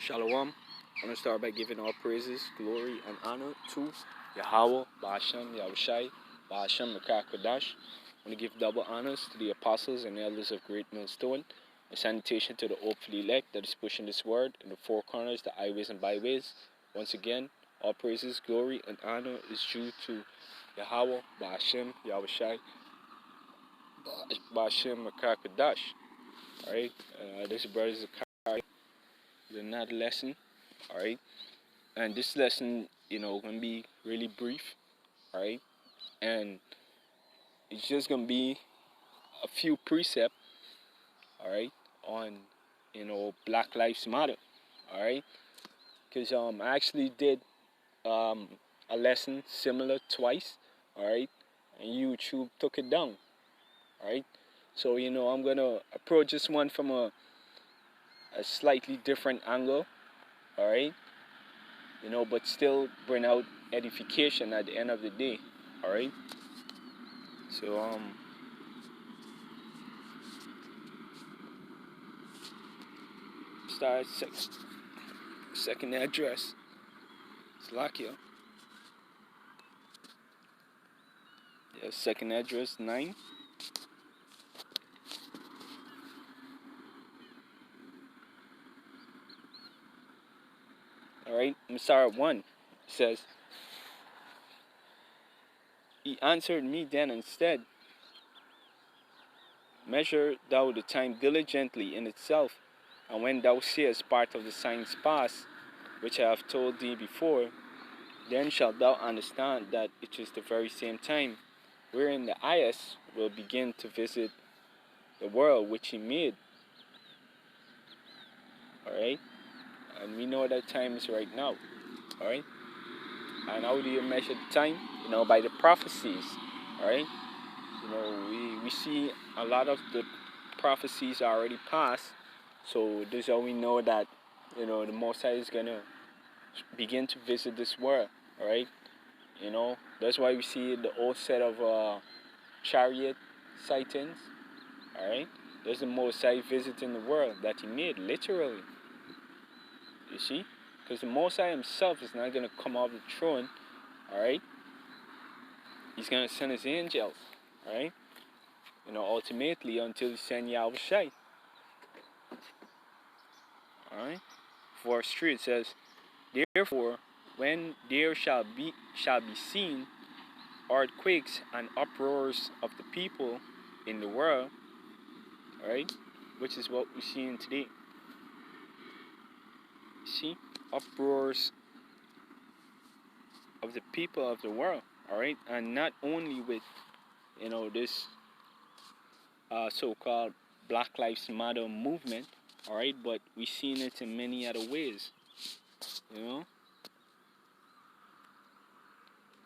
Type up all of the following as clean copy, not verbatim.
Shalom. I want to start by giving all praises, glory, and honor to Yahweh, Ba'ashem, Yahushai, Ba'ashem, Mekah-Kodash. I want to give double honors to the apostles and elders of Great Millstone, and sanitation to the hopefully elect that is pushing this word in the four corners, the highways and byways. Once again, all praises, glory, and honor is due to Yahweh, Ba'ashem, Yahushai, Ba'ashem, Mekah-Kodash. Alright, this brother is another lesson. Alright, and this lesson, gonna be really brief. Alright, and it's just gonna be a few precepts. Alright, on Black Lives Matter. Alright, because I actually did a lesson similar twice. Alright, and YouTube took it down. Alright, so I'm gonna approach this one from a slightly different angle. Alright, but still bring out edification at the end of the day. Alright, so start second address. Slovakia. Yeah, second address 9. Alright, I'm sorry, 1. It says, he answered me then and said, measure thou the time diligently in itself, and when thou seest part of the signs pass, which I have told thee before, then shalt thou understand that it is the very same time wherein the highest will begin to visit the world which he made. Alright? And we know that time is right now. Alright? And how do you measure the time? By the prophecies. Alright? We see a lot of the prophecies already passed. So this is how we know that, the Most High is going to begin to visit this world. Alright? That's why we see the whole set of chariot sightings. Alright? There's the Most High visiting the world that he made, literally. You see? Because the Most High himself is not going to come off the throne. Alright? He's going to send his angels. Alright? Ultimately until he send Yahushai. Alright? Verse 3 it says, therefore, when there shall be seen earthquakes and uproars of the people in the world, alright, which is what we're seeing today. See, uproars of the people of the world, alright, and not only with this so-called Black Lives Matter movement, alright, but we've seen it in many other ways.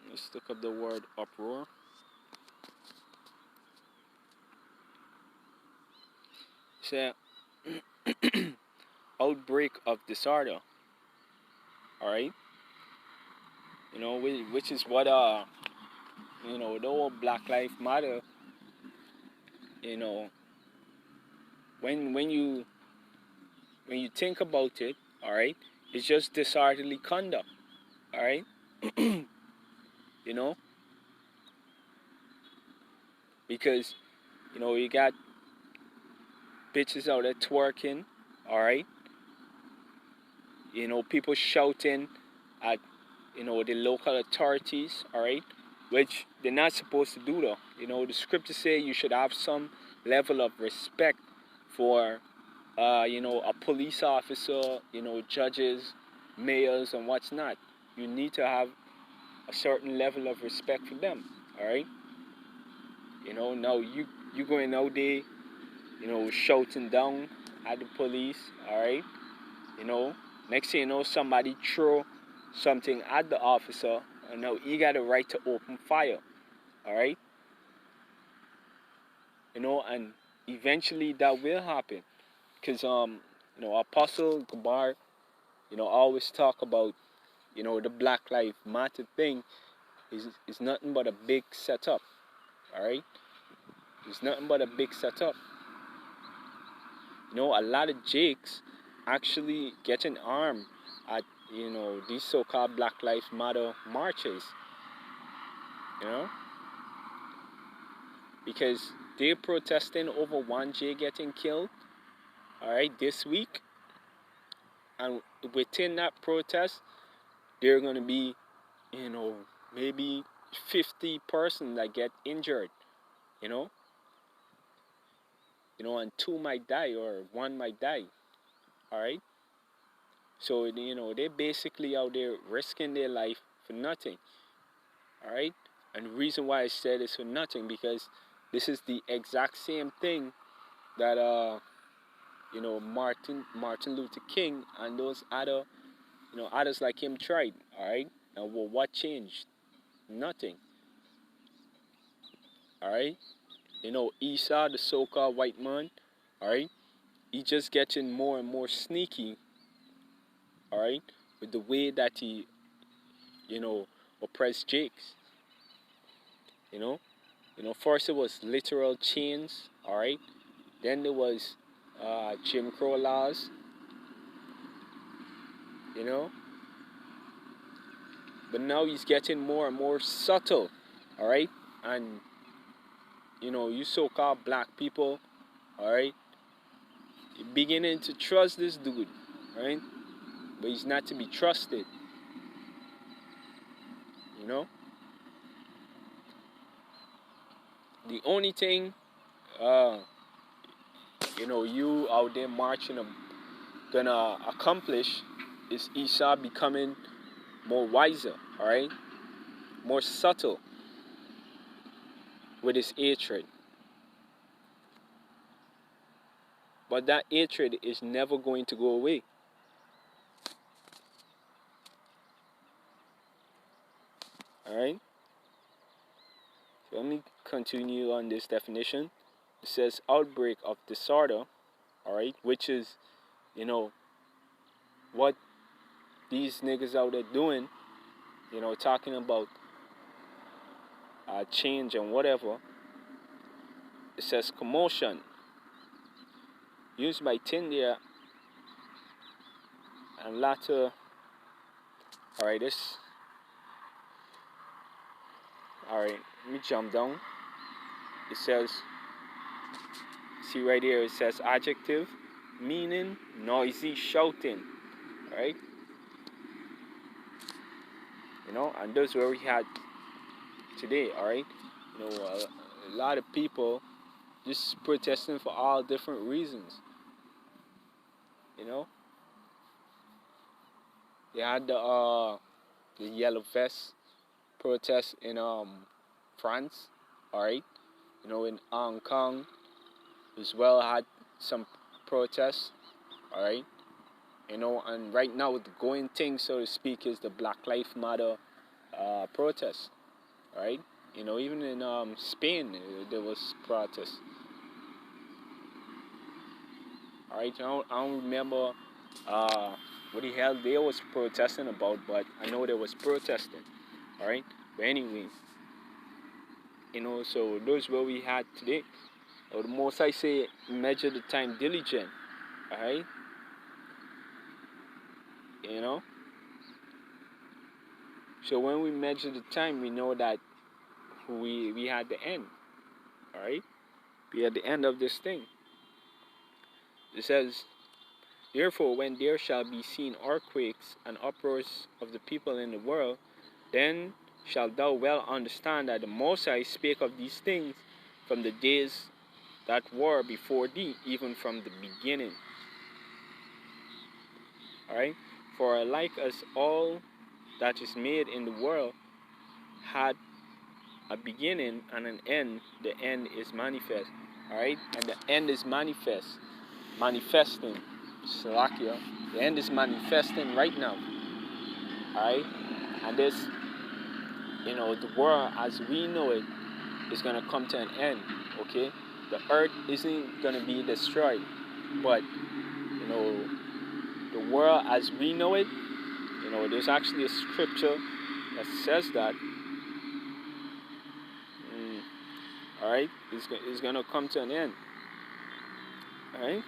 Let's look up the word uproar. It's outbreak of disorder. Alright? Which is what the whole Black Lives Matter, when you think about it, alright, it's just disorderly conduct. Alright? Because you got bitches out there twerking, alright? People shouting at the local authorities, alright, which they're not supposed to do though. The scriptures say you should have some level of respect for a police officer, judges, mayors, and what's not. You need to have a certain level of respect for them, alright? Now you going out there, shouting down at the police, alright? Next thing you know, somebody throw something at the officer, and now he got a right to open fire, alright? And eventually that will happen, because Apostle Gabar, always talk about, the Black Lives Matter thing is nothing but a big setup, alright? It's nothing but a big setup. A lot of jakes actually getting armed at, these so-called Black Lives Matter marches, you know, because they're protesting over 1J getting killed, all right, this week, and within that protest, there are going to be, you know, maybe 50 persons that get injured, you know, and two might die or one might die, all right. So, they're basically out there risking their life for nothing, all right. And the reason why I said it's for nothing, because this is the exact same thing that Martin Luther King and those other others like him tried, all right. And well, what changed? Nothing, all right. Esau, the so-called white man, all right, he just getting more and more sneaky, all right, with the way that he, oppressed Jakes. First it was literal chains, all right. Then there was Jim Crow laws, you know. But now he's getting more and more subtle, all right. And you so-called black people, all right, you're beginning to trust this dude, right? But he's not to be trusted, you know. The only thing, uh, you out there marching gonna accomplish is Esau becoming more wiser, all right, more subtle with his hatred. But that hatred is never going to go away. All right. So let me continue on this definition. It says outbreak of disorder, all right, which is, what these niggas out there doing, talking about change and whatever. It says commotion used by Tindia and latter. All right, all right, let me jump down. It says, see right here, it says adjective, meaning noisy shouting, right? And those where we had today, all right? A lot of people just protesting for all different reasons, They had the yellow vest protest in France, all right? In Hong Kong as well had some protests, all right? And right now the going thing, so to speak, is the Black Lives Matter protest, all right? Even in Spain there was protests, all right? I don't remember what the hell they was protesting about, but I know they was protesting, all right? But anyway, so those what we had today. Or the most I say, measure the time diligent, all right? So when we measure the time, we know that we had the end, all right? We had the end of this thing. It says, therefore, when there shall be seen earthquakes and uproars of the people in the world, then shalt thou well understand that the Most High spake of these things from the days that were before thee, even from the beginning. Alright? For like as all that is made in the world had a beginning and an end, the end is manifest. Alright? And the end is manifesting. Salakia. The end is manifesting right now. Alright? And this, the world as we know it is going to come to an end. Okay? The earth isn't going to be destroyed. But, the world as we know it, there's actually a scripture that says that. Alright? It's going to come to an end. Alright?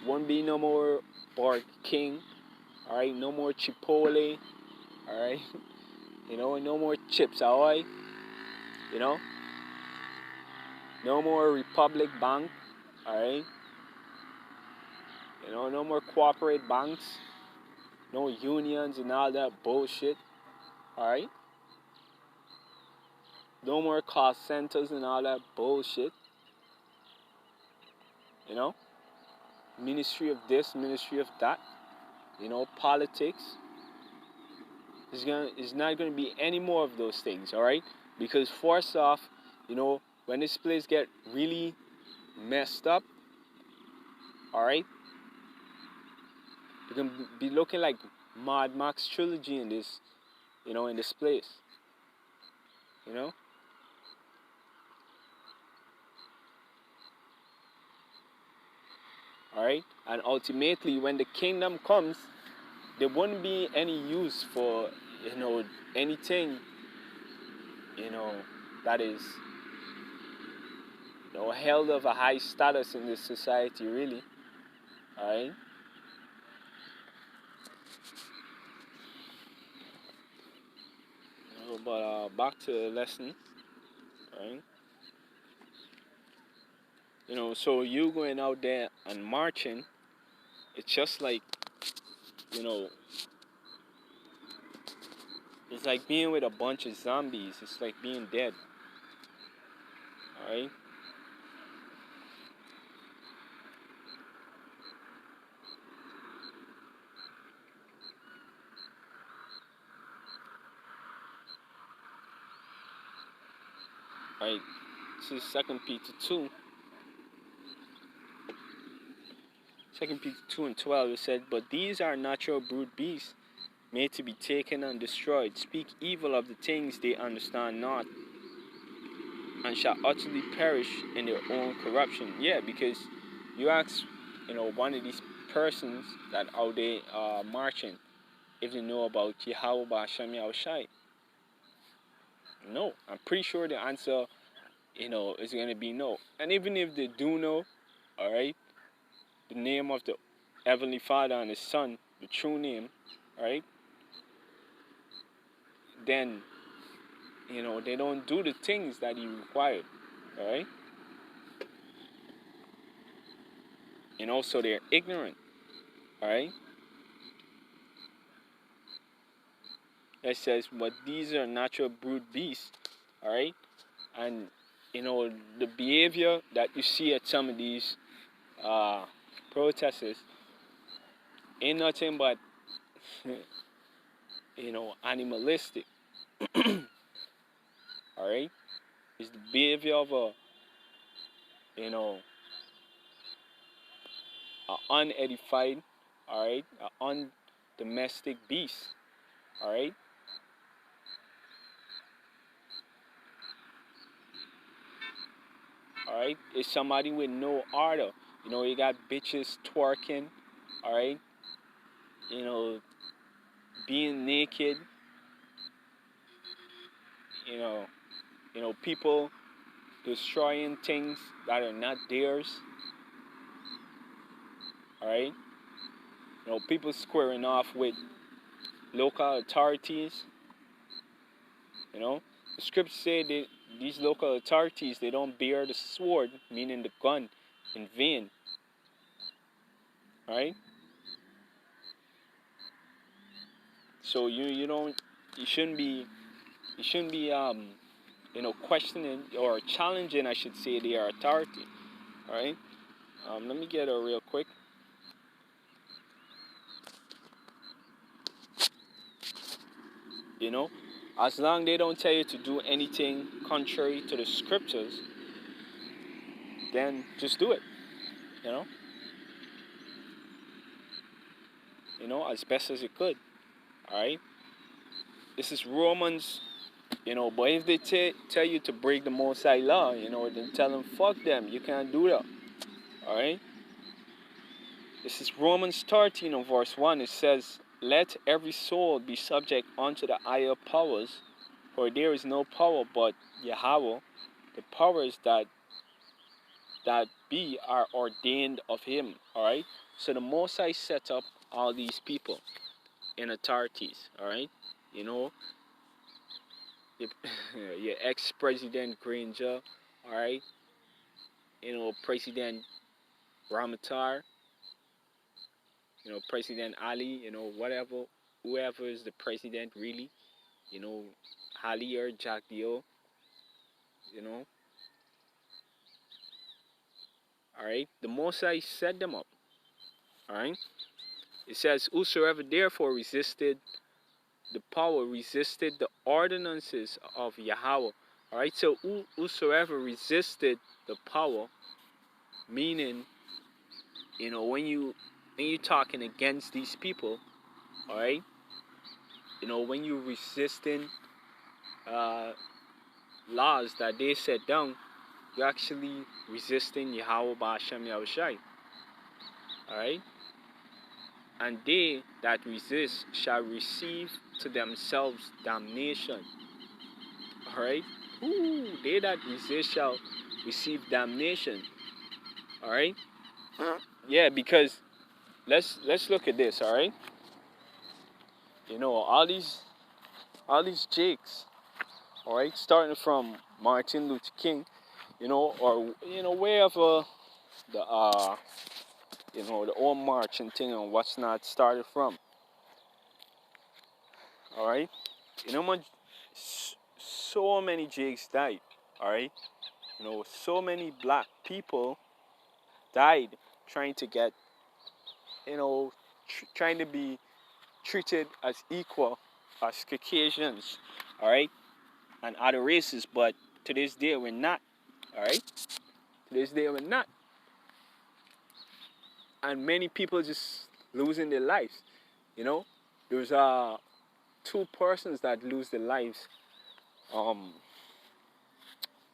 Won't be no more Burger King. All right, no more Chipotle. All right, no more Chips Ahoy. You know, no more Republic Bank. All right, no more corporate banks. No unions and all that bullshit. All right, no more call centers and all that bullshit. You know, ministry of this, ministry of that. Politics. It's not gonna be any more of those things. All right, because first off, when this place get really messed up, all right, you can be looking like Mad Max trilogy in this, in this place. You know. All right, and ultimately, when the kingdom comes, there wouldn't be any use for anything that is held of a high status in this society, really. All right. But back to the lesson, right? So you going out there and marching, it's just like, you know, it's like being with a bunch of zombies. It's like being dead, all right? Right. This is Second Peter 2. Second Peter 2 and 12. It said, "But these are natural brute beasts, made to be taken and destroyed. Speak evil of the things they understand not, and shall utterly perish in their own corruption." Yeah, because you ask, one of these persons that out there marching if they know about Yahweh Ba'Shem Yahushai. No, I'm pretty sure the answer, is going to be no. And even if they do know, all right, the name of the Heavenly Father and His Son, the true name, right, then, they don't do the things that He required, all right? And also they're ignorant, all right? It says, but these are natural brute beasts, all right? And, the behavior that you see at some of these protesters ain't nothing but, animalistic, all right? It's the behavior of a, unedified, all right, an undomestic beast, all right? All right, it's somebody with no order. You got bitches twerking, all right, being naked, you know, people destroying things that are not theirs, all right, people squaring off with local authorities, the scriptures say that these local authorities, they don't bear the sword, meaning the gun, in vain, all right. So you shouldn't be questioning or challenging, I should say, their authority. All right. Let me get it real quick. As long they don't tell you to do anything contrary to the scriptures, then just do it. As best as you could. All right. This is Romans. But if they tell you to break the Most High law, then tell them fuck them. You can't do that. All right. This is Romans 13 and verse 1. It says, "Let every soul be subject unto the higher powers, for there is no power but Yahweh. The powers that that be are ordained of him. Alright? So the Most High set up all these people in authorities. Alright? You know, your, your ex-president Granger, alright? You know, President Ramatar, you know, President Ali, you know, whatever, whoever is the president really, you know, Ali or Jack Dio, you know, alright? The Most High set them up, alright? It says, whosoever therefore resisted the power, resisted the ordinances of Yahweh. Alright, so whosoever resisted the power, meaning, you know, when you're talking against these people, alright, you know, when you're resisting laws that they set down, you're actually resisting Yahweh Ba'ashem Yahushai. Alright? And they that resist shall receive to themselves damnation. Alright? They that resist shall receive damnation. Alright? Yeah, because let's look at this, alright? You know, all these jakes, alright, starting from Martin Luther King, you know, or you know, wherever the you know, the old march and thing and what's not started from. Alright? You know, so many jakes died. Alright? You know, so many black people died trying to get, you know, trying to be treated as equal as Caucasians, alright, and other races, but to this day we're not, alright, to this day we're not, and many people just losing their lives, you know. There's two persons that lose their lives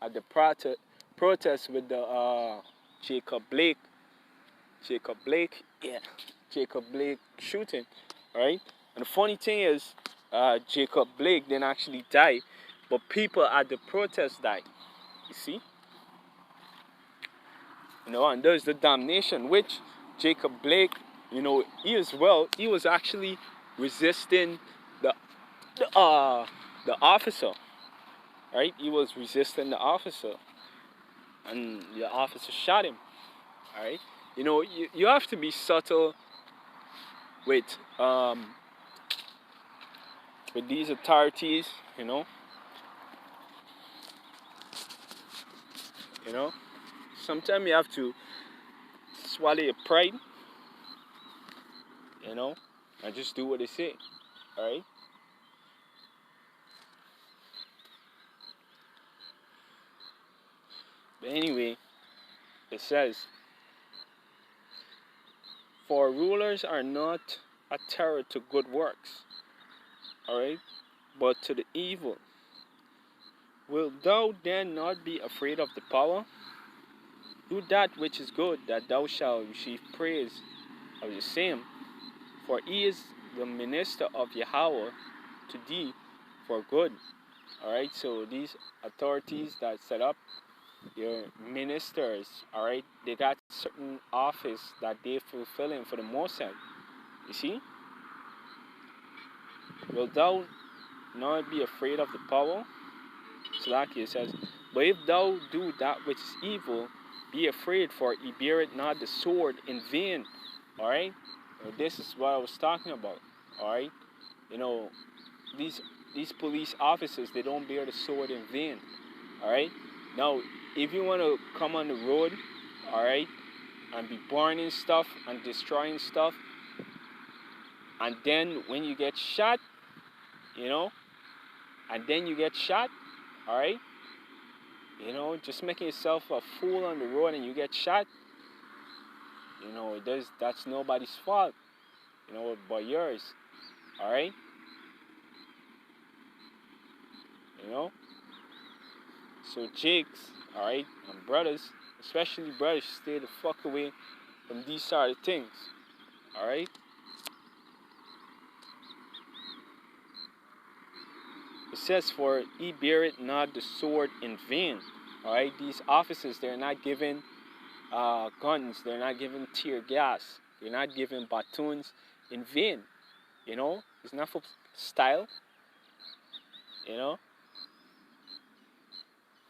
at the protest with the Jacob Blake shooting, right? And the funny thing is, Jacob Blake didn't actually die, but people at the protest died. You see? You know, and there's the damnation, which Jacob Blake, you know, he was actually resisting the officer, right? He was resisting the officer, and the officer shot him. All right? You know, you have to be subtle with these authorities, you know. You know, sometimes you have to swallow your pride, you know, and just do what they say. All right? But anyway, it says, for rulers are not a terror to good works, all right, but to the evil. Wilt thou then not be afraid of the power? Do that which is good, that thou shalt receive praise of the same. For he is the minister of Yahweh to thee for good. Alright, so these authorities that set up your ministers, alright, they got certain office that they're fulfilling for the Most High. You see? Wilt thou not be afraid of the power? So like it says, but if thou do that which is evil, be afraid, for he beareth not the sword in vain. Alright? This is what I was talking about. Alright? You know, these police officers, they don't bear the sword in vain. Alright? Now, if you want to come on the road, alright, and be burning stuff and destroying stuff, and then when you get shot, you know, and then you get shot, alright, you know, just making yourself a fool on the road and you get shot, you know, that's nobody's fault, you know, but yours, alright? You know? So jakes, alright, and brothers, especially brothers, stay the fuck away from these sort of things, alright? It says, for he beareth not the sword in vain, alright? These officers, they're not given guns. They're not giving tear gas. They're not giving batons in vain. You know, it's not for style. You know,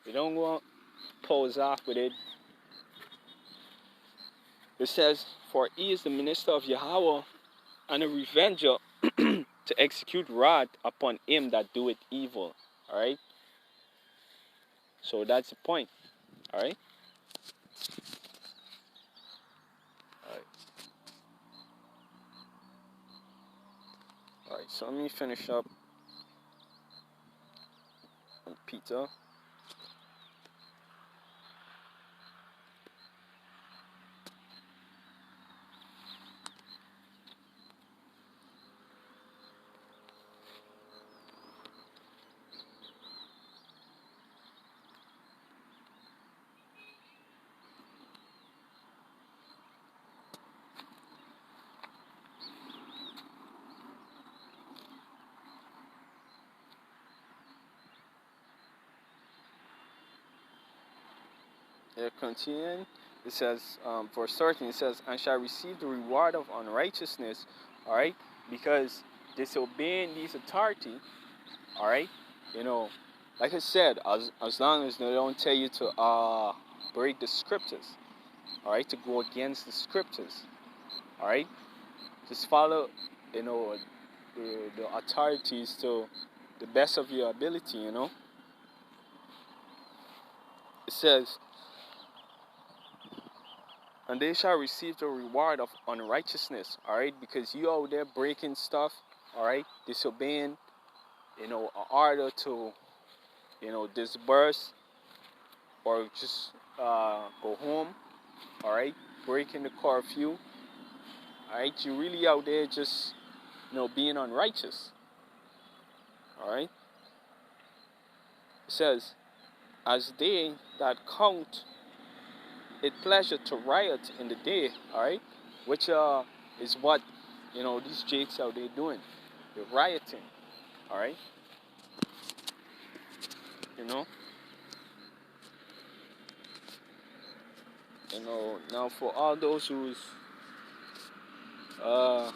they don't go pose off with it. It says, "For he is the minister of Yahweh and a revenger to execute wrath upon him that doeth evil." All right. So that's the point. All right. All right. All right. So let me finish up on Peter. Continuing, it says, verse 13, it says, "And shall receive the reward of unrighteousness," all right, because disobeying these authority, all right, you know, like I said, as long as they don't tell you to break the scriptures, all right, to go against the scriptures, all right, just follow, you know, the authorities to the best of your ability, you know. It says, "And they shall receive the reward of unrighteousness," all right, because you out there breaking stuff, all right, disobeying, you know, in order to, you know, disperse or just go home, all right, breaking the curfew, all right, you really out there just, you know, being unrighteous, all right. It says, "As they that count it pleasure to riot in the day," all right, which is what, you know, these jakes out there doing. They're rioting, all right, you know. You know, now for all those who's uh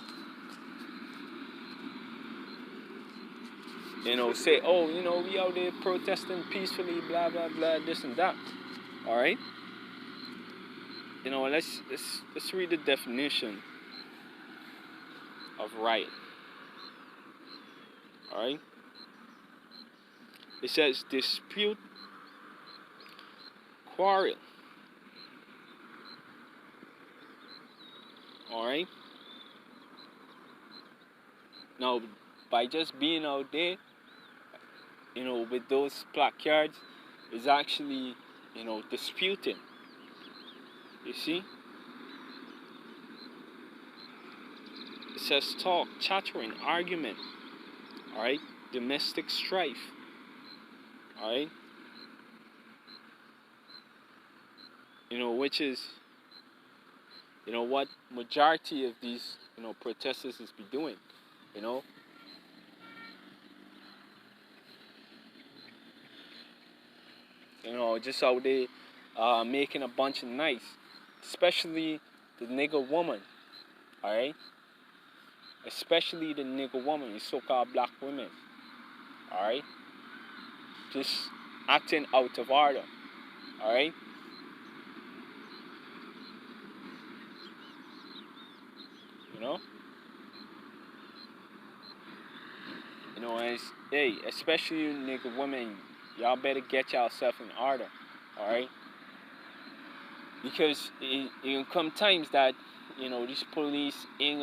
you know, say, "Oh, you know, we out there protesting peacefully, blah blah blah, this and that," all right, you know, let's read the definition of riot, all right. It says dispute, quarrel, all right. Now, by just being out there, you know, with those placards, is actually, you know, disputing. You see, it says talk, chattering, argument, all right, domestic strife, all right, you know, which is, you know, what majority of these, you know, protesters is be doing, you know. You know, just out there making a bunch of nice, especially the nigger woman, all right, especially the nigger woman, the so-called black women, all right, just acting out of order, all right. You know, and hey, especially you nigga women, y'all better get yourself in order, all right? Because it can come times that, you know, these police you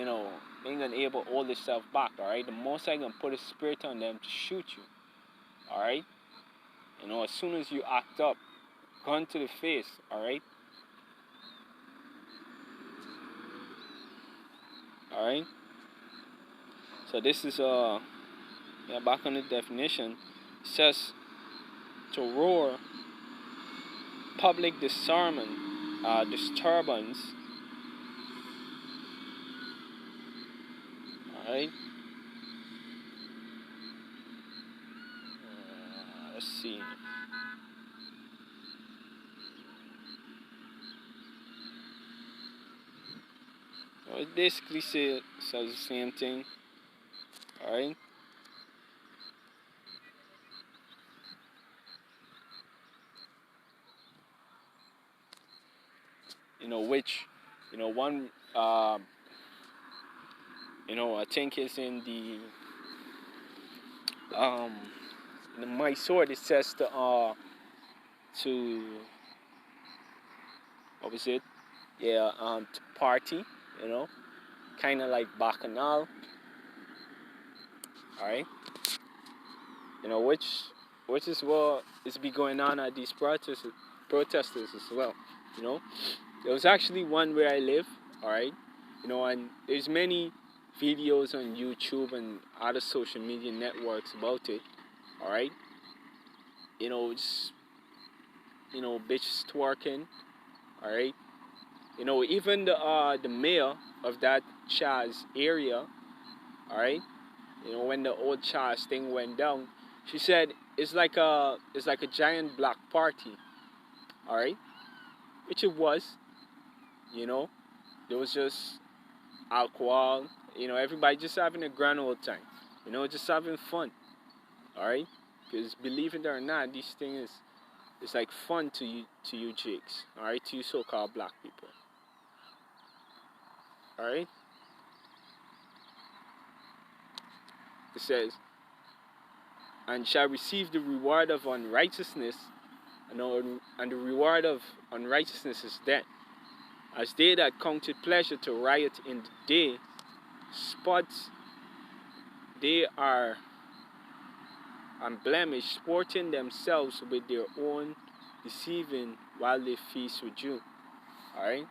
know, ain't gonna able to hold themselves back, all right? The most I gonna put a spirit on them to shoot you, all right? You know, as soon as you act up, gun to the face, all right? All right. So this is yeah, back on the definition. It says to roar, public disarmament, disturbance. All right. Let's see. It basically says the same thing. Alright? Which, one, I think is in the, um, my sword, it says to, what was it? Yeah, to party, you know, kind of like bacchanal, alright? Which is what is be going on at these protesters as well, you know. There was actually one where I live, alright, and there's many videos on YouTube and other social media networks about it, alright. Just bitches twerking, alright. Even the mayor of that Chaz area, alright. When the old Chaz thing went down, she said it's like a giant black party, alright, which it was. You know, there was just alcohol. Everybody just having a grand old time. Just having fun, alright. Because believe it or not, these things is like fun to you jigs, alright, to you so-called black people, alright. It says, and shall receive the reward of unrighteousness, and the reward of unrighteousness is death. As they that counted pleasure to riot in the day, spots they are unblemished, sporting themselves with their own deceiving while they feast with you. Alright?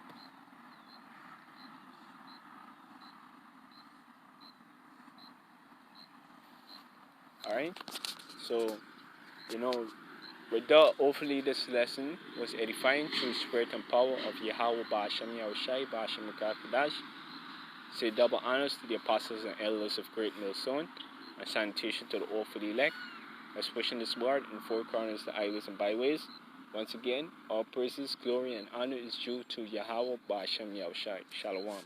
Alright? So, you know, with that, hopefully this lesson was edifying through spirit and power of Yahweh Ba'ashem Yahushai Ba'ashem Mekakadash. Say double honors to the apostles and elders of Great Millstone, and sanitation to the awfully elect, as pushing this word in four corners, the highways and byways. Once again, all praises, glory, and honor is due to Yahweh Ba'ashem Yahushai. Shalom.